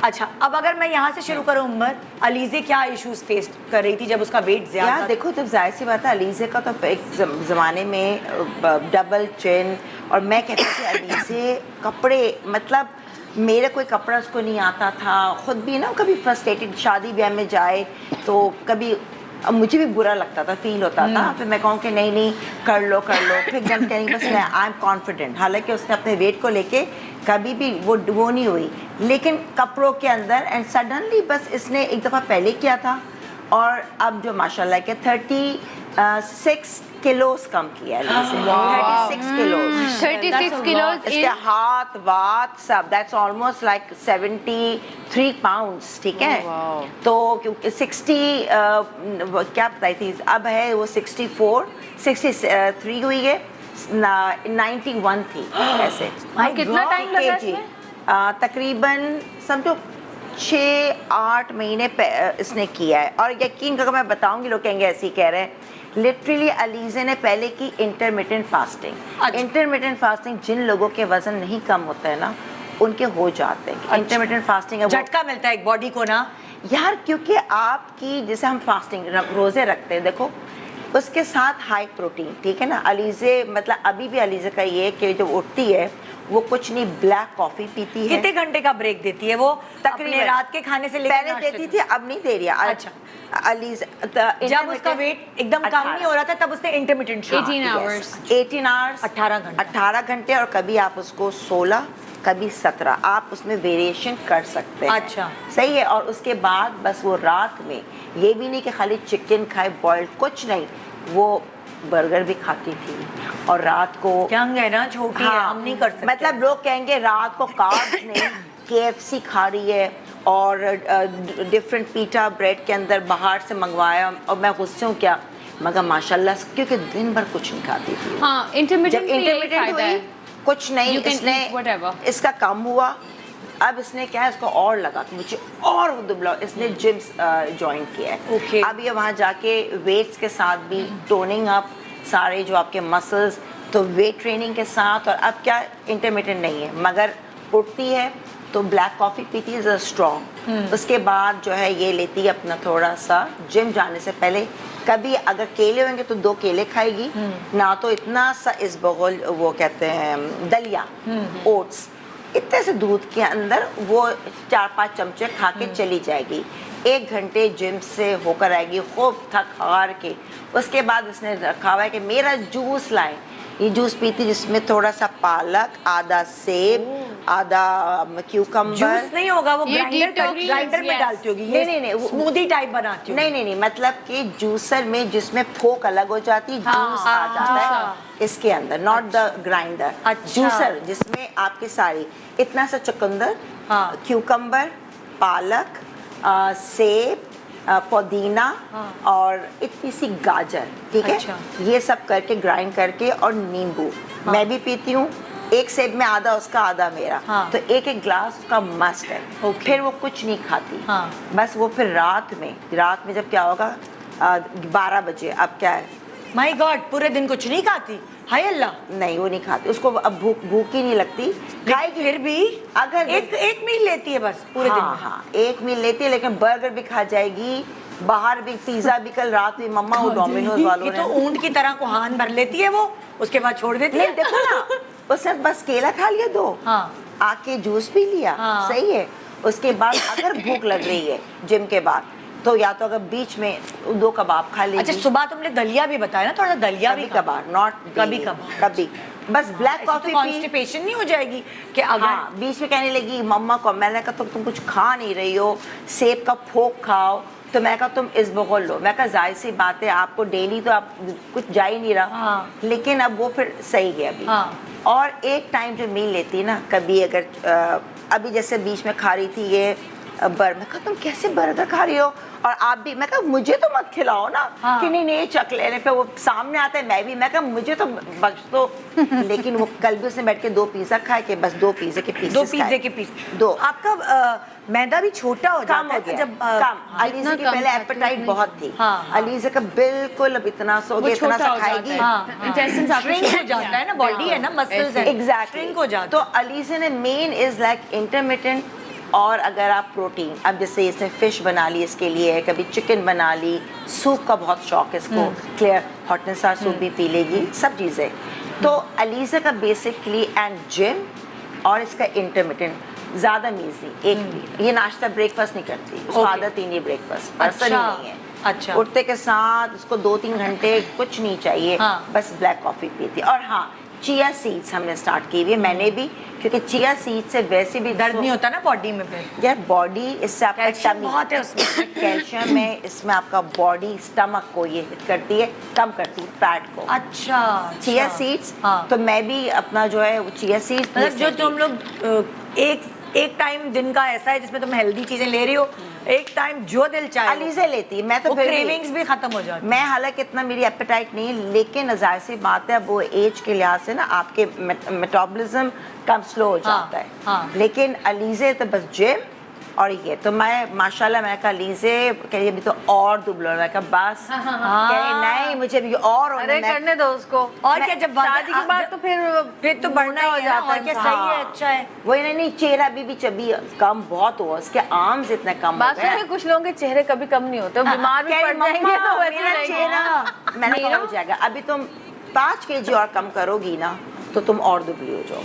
اچھا اب اگر میں یہاں سے شروع کروں عمر، علیزے کیا ایشوز فیس کر رہی تھی جب اس کا ویٹ زیادہ تھا؟ دیکھو جب ظاہر سی بات ہے علیزے کا تو ایک زمانے میں ڈبل چین، اور میں کہتی تھی علیزے کپڑے مطلب میرا کوئی کپڑا اس کو نہیں آتا تھا، خود بھی نا کبھی فرسٹریٹڈ شادی بیاہ میں جائے تو کبھی مجھے بھی برا لگتا تھا، فیل ہوتا تھا، پھر میں کہوں کہ نہیں کر لو، پھر جب کہیں بس میں آئی ایم کانفیڈنٹ، حالانکہ اس نے اپنے ویٹ کو لے کے کبھی بھی وہ نہیں ہوئی، لیکن کپڑوں کے اندر اینڈ سڈنلی بس اس نے ایک دفعہ پہلے کیا تھا اور اب جو ماشاء اللہ کہ 36 کلوز کم کیا ہے، 36 کلوز، اس کے ہاتھ وات سب، دیٹس آلموسٹ لائک 73 پاؤنڈس، ٹھیک ہے، تو 60 کیا بتائی تھی اب ہے وہ 63 ہوئی ہے، 91 تھی ایسے. کتنا ٹائم لگا اس میں؟ تقریباً سمجھو 6-8 مہینے اس نے کیا ہے. اور یقین اگر میں بتاؤں گی لوگ کہیں گے ایسے ہی کہہ رہے ہیں، لٹرلی علیزے نے پہلے کی انٹرمیٹنٹ فاسٹنگ. انٹرمیٹنٹ فاسٹنگ جن لوگوں کے وزن نہیں کم ہوتا ہے نا ان کے ہو جاتے ہیں. انٹرمیٹنٹ فاسٹنگ جھٹکا ملتا ہے ایک باڈی کو نا یار، کیونکہ آپ کی جیسے ہم فاسٹنگ روزے رکھتے ہیں، دیکھو اس کے ساتھ ہائی پروٹین، ٹھیک ہے نا. علیزے مطلب ابھی بھی علیزے کا یہ کہ جب اٹھتی ہے وہ کچھ نہیں بلیک کافی پیتی ہے. کتنے گھنٹے کا بریک دیتی ہے وہ؟ تقریباً رات کے کھانے سے پہلے دیتی تھی، اب نہیں دے رہی. اچھا جب اس کا ویٹ ایک دم کم نہیں ہو رہا تھا تب اس نے انٹرمیٹنٹ 18 18 گھنٹے، اور کبھی آپ اس کو 16 کبھی 17 آپ اس میں ویریشن کر سکتے ہیں. اچھا صحیح ہے. اور اس کے بعد بس وہ رات میں یہ بھی نہیں کہ خالی چکن کھائے بوائلڈ، کچھ نہیں، وہ برگر بھی کھاتی تھی. اور رات کو ینگ ہے نا، چھوٹی ہے، ہم نہیں کر سکتے. مطلب لوگ کہیں گے رات کو کاربز نہیں، KFC کھا رہی ہے اور ڈفرینٹ پیٹا بریڈ کے اندر باہر سے منگوایا، اور میں غصے ہوں کیا، مگر ماشاءاللہ کیونکہ دن بھر کچھ نہیں کھاتی تھی. ہاں انٹرمیڈیٹ ہوئی کچھ نہیں، اس نے اس کا کم ہوا. اب اس نے کیا ہے، اس کو اور لگا کہ مجھے اور دبلا، اس نے جم جوائن کیا ہے. اب یہ وہاں جا کے ویٹس کے ساتھ بھی ٹوننگ اپ سارے جو آپ کے مسلس، تو ویٹ ٹریننگ کے ساتھ. اور اب کیا انٹرمیٹنٹ نہیں ہے، مگر اٹھتی ہے تو بلیک کافی پیتی ہے اسٹرانگ. اس کے بعد جو ہے یہ لیتی ہے اپنا تھوڑا سا جم جانے سے پہلے، کبھی اگر کیلے ہوئیں گے تو 2 کیلے کھائے گی، نہ تو اتنا سا اس بغل وہ کہتے ہیں دلیا اوٹس، اتنے سے دودھ کے اندر وہ 4-5 چمچے کھا کے چلی جائے گی. 1 گھنٹے جم سے ہو کر آئے گی خوب تھک ہار کے. اس کے بعد اس نے رکھا ہوا ہے کہ میرا جوس لائیں. یہ جوس پیتی جس میں تھوڑا سا پالک، آدھا سیب، آدھا کیوکمبر. جوس نہیں ہوگا، وہ گرائنڈر میں ڈالتی ہوگی. نہیں اسموتھی ٹائپ بناتی ہوگی. نہیں مطلب کہ جوسر میں جس میں پھوک الگ ہو جاتی، جوس آ جاتا ہے اس کے اندر، ناٹ دا گرائنڈر. جوسر جس میں آپ کی ساری اتنا سا چقندر، کیوکمبر، پالک، سیب، پودینہ اور اتنی سی گاجر، ٹھیک ہے، یہ سب کر کے گرائنڈ کر کے، اور نیمبو. میں بھی پیتی ہوں، 1 سیب میں آدھا اس کا آدھا میرا، تو 1 گلاس کا مسٹ ہے. پھر وہ کچھ نہیں کھاتی، بس وہ پھر رات میں جب کیا ہوگا 12 بجے، اب کیا ہے، مائی گاڈ، پورے دن کچھ نہیں کھاتی؟ ہائے اللہ. نہیں وہ نہیں کھاتی، اس کو اب بھوک ہی نہیں لگتی. کھائے گی پھر بھی اگر ایک میل لیتی ہے بس پورے دن. ہاں 1 میل لیتی ہے، لیکن برگر بھی کھا جائے گی، باہر بھی پیزا بھی. کل رات میں مما وہ ڈومینوز والوں نے تو اونٹ کی طرح کوہان بھر لیتی ہے وہ، اس کے بعد چھوڑ دیتی ہے. دیکھو نا، اس نے بس کیلا کھا لیا 2، آ کے جوس پی لیا، صحیح ہے. اس کے بعد اگر بھوک لگ رہی ہے جم کے بعد تو یا تو اگر بیچ میں 2 کباب کھا لے. اچھا صبح تم نے دلیا بھی بتایا نا، تھوڑا دلیا بھی کباب، ناٹ کبھی بس بلیک کافی. کانسٹیپیشن نہیں ہو جائے گی کہ اگر بیچ میں کہنے لگی مما کو، میں نے کہا تم کچھ کھا نہیں رہی ہو، سیب کا پھوک کھاؤ. تو میں کہا تم اس بغل لو. میں کہا ظاہر سی بات ہے آپ کو ڈیلی تو آپ کچھ جا ہی نہیں رہا، لیکن اب وہ پھر صحیح ہے ابھی. اور ایک ٹائم جو میل لیتی نا، کبھی اگر ابھی جیسے بیچ میں کھا رہی تھی یہ میں کہا تم کیسے برگر کھا رہی ہو، اور آپ بھی. میں کہا مجھے تو مت کھلاؤ نا، کہ نہیں چک لینے پہ وہ سامنے آتا ہے. میں کہا مجھے تو بخش دو. لیکن وہ کل بھی اس نے بیٹھ کے 2 پیزا کھائے، کہ بس 2 پیزے کے پیس. آپ کا میدا بھی چھوٹا ہو جاتا ہے جب کم. علیزہ کی پہلے ایپیٹائٹ بہت تھی، علیزہ کا بالکل اب اتنا سو گیا، اتنا سا کھائے گی، شرنک ہو جاتا ہے نا، باڈی ہے نا، مسلز ہیں، ایگزیکٹلی. شرنک ہو جاتا. تو علیزہ نے مین از لائک انٹرمیٹنٹ اور اگر آپ پروٹین اب جیسے اس نے فش بنا لی اس کے لیے, کبھی چکن بنا لی, سوپ کا بہت شوق ہے اس کو, کلیئر ہاٹ اینڈ سار سوپ بھی پی لے گی, سب چیزیں. تو علیزہ کا بیسکلی اینڈ جم اور اس کا انٹرمیٹنٹ زیادہ میز نہیں, ایک بھی یہ ناشتہ بریک فاسٹ نہیں کرتی, اس کو عادت ہی نہیں بریک فاسٹ پسند ہی نہیں ہے. اچھا, اٹھتے کے ساتھ اس کو 2-3 گھنٹے کچھ نہیں چاہیے, بس بلیک کافی پیتی. اور ہاں چیا سیڈس ہم نے اسٹارٹ کی ہوئی ہے, میں نے بھی, کیونکہ چیا سیڈ سے ویسے بھی درد نہیں ہوتا نا باڈی میں پھر. یار باڈی اس سے آپ کا کیلشیم بہت ہے اس میں, کیلشیم ہے اس میں, آپ کا باڈی اسٹمک کو یہ ہٹ کرتی ہے, کم کرتی ہے فیٹ کو. اچھا, چیا سیڈس تو میں بھی اپنا جو ہے وہ چیا سیڈس جو تم لوگ ایک ٹائم دن کا ایسا ہے جس میں تم ہیلدی چیزیں لے رہی ہو, ایک ٹائم جو دل چاہے علیزہ لیتی, میں تو کریونگز بھی ختم ہو جاتی. میں حالانکہ اتنا میری ایپیٹائٹ نہیں, لیکن ظاہر سی بات ہے وہ ایج کے لحاظ سے نا آپ کے میٹابولزم کم سلو ہو جاتا ہے, لیکن علیزہ تو بس جم اور یہ تو میں ماشاءاللہ میں کہا علیزہ کہ ابھی تو اور دبلو, میں کہا بس نہیں مجھے بھی اور ارے کرنے دو اس کو, اور کیا جب شادی کے بعد تو پھر تو بڑھنا ہو جاتا ہے, کیا صحیح ہے, اچھا ہے. وہ نہیں چہرہ بھی چبی کم بہت ہوا, اس کے آرمز اتنے کم ہو گئے. کچھ لوگوں کے چہرے کبھی کم نہیں ہوتے, بیمار بھی پڑ جائیں گے تو ویسے چہرہ میں نے کہا ہو جائے گا, ابھی تم 5 kg اور کم کرو گی نا تو تم اور دبلی ہو جاؤ.